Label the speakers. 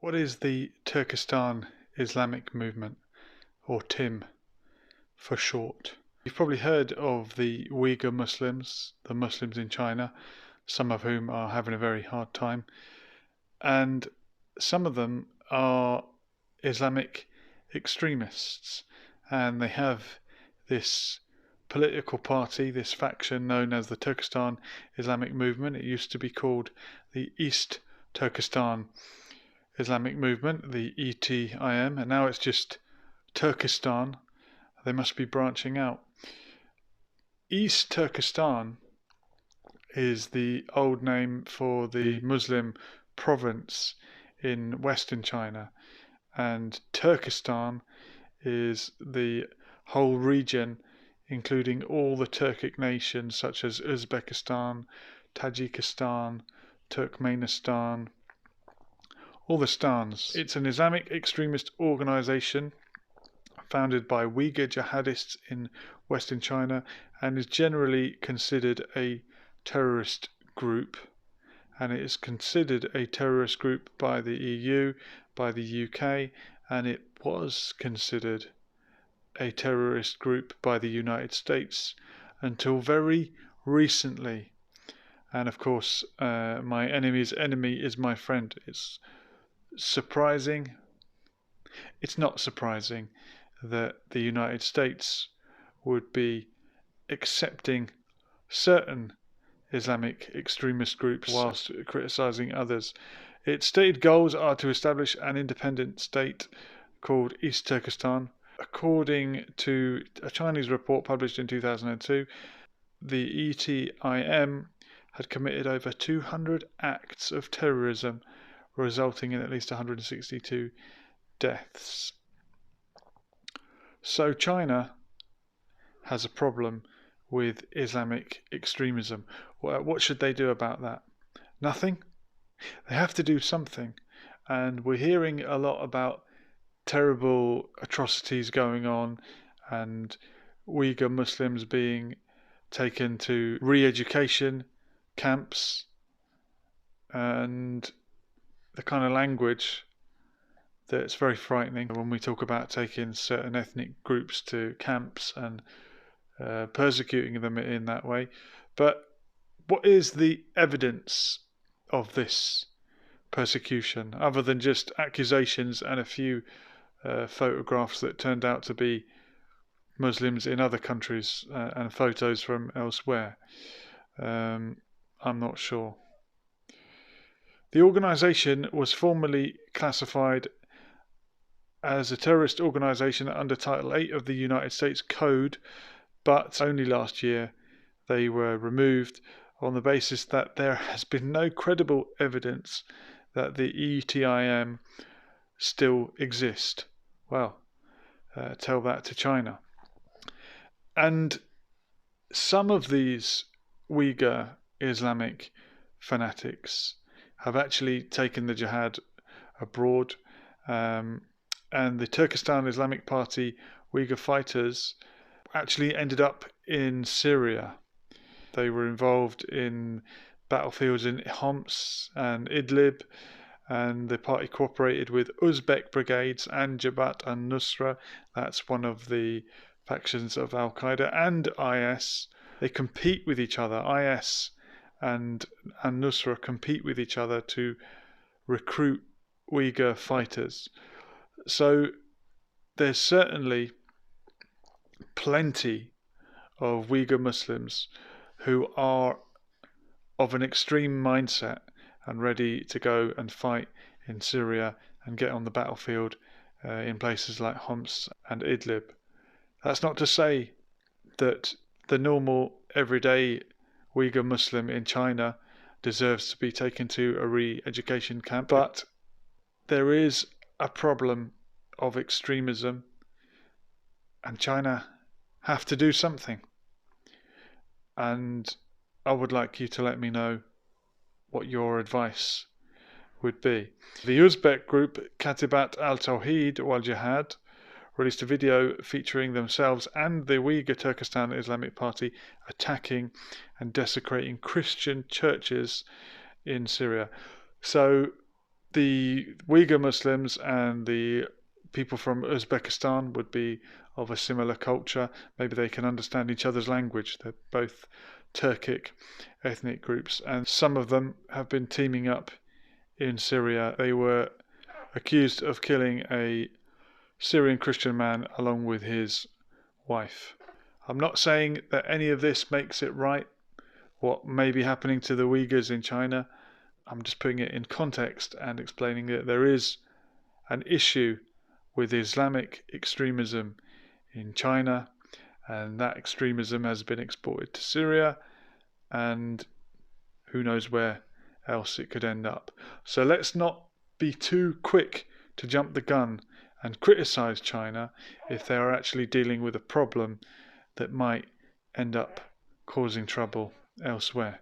Speaker 1: What is the Turkistan Islamic Movement, or TIM for short? You've probably heard of the Uyghur Muslims, the Muslims in China, some of whom are having a very hard time, and some of them are Islamic extremists, and they have this political party, this faction known as the Turkistan Islamic Movement. It used to be called the East Turkestan Islamic Movement, the ETIM, and now it's just Turkistan. They must be branching out. East Turkestan is the old name for the Muslim province in Western China, and Turkistan is the whole region, including all the Turkic nations such as Uzbekistan, Tajikistan, Turkmenistan, all the stans. It's an Islamic extremist organization founded by Uyghur jihadists in Western China and is generally considered a terrorist group. And it is considered a terrorist group by the EU, by the UK, and it was considered a terrorist group by the United States until very recently. And of course, my enemy's enemy is my friend. It's surprising. It's not surprising that the United States would be accepting certain Islamic extremist groups whilst criticizing others. Its stated goals are to establish an independent state called East Turkestan. According to a Chinese report published in 2002, the ETIM had committed over 200 acts of terrorism, resulting in at least 162 deaths. So China has a problem with Islamic extremism. What should they do about that? Nothing? They have to do something. And we're hearing a lot about terrible atrocities going on and Uyghur Muslims being taken to re-education camps, and the kind of language that's very frightening when we talk about taking certain ethnic groups to camps and persecuting them in that way. But what is the evidence of this persecution, other than just accusations and a few photographs that turned out to be Muslims in other countries and photos from elsewhere? I'm not sure. The organisation was formally classified as a terrorist organisation under Title 8 of the United States Code, but only last year they were removed on the basis that there has been no credible evidence that the ETIM still exist. Well, tell that to China. And some of these Uyghur Islamic fanatics have actually taken the jihad abroad, and the Turkistan Islamic Party Uyghur fighters actually ended up in Syria. They were involved in battlefields in Homs and Idlib, and the party cooperated with Uzbek brigades and Jabhat al-Nusra. That's one of the factions of Al-Qaeda and IS. They compete with each other. IS and Nusra compete with each other to recruit Uyghur fighters. So there's certainly plenty of Uyghur Muslims who are of an extreme mindset and ready to go and fight in Syria and get on the battlefield in places like Homs and Idlib. That's not to say that the normal everyday Uyghur Muslim in China deserves to be taken to a re-education camp, but there is a problem of extremism, and China have to do something. And I would like you to let me know what your advice would be. The Uzbek group Katibat al-Tawheed wal-Jihad released a video featuring themselves and the Uyghur Turkistan Islamic Party attacking and desecrating Christian churches in Syria. So the Uyghur Muslims and the people from Uzbekistan would be of a similar culture. Maybe they can understand each other's language. They're both Turkic ethnic groups, and some of them have been teaming up in Syria. They were accused of killing a Syrian Christian man along with his wife. I'm not saying that any of this makes it right, what may be happening to the Uyghurs in China. I'm just putting it in context and explaining that there is an issue with Islamic extremism in China, and that extremism has been exported to Syria, and who knows where else it could end up. So let's not be too quick to jump the gun and criticize China if they are actually dealing with a problem that might end up causing trouble elsewhere.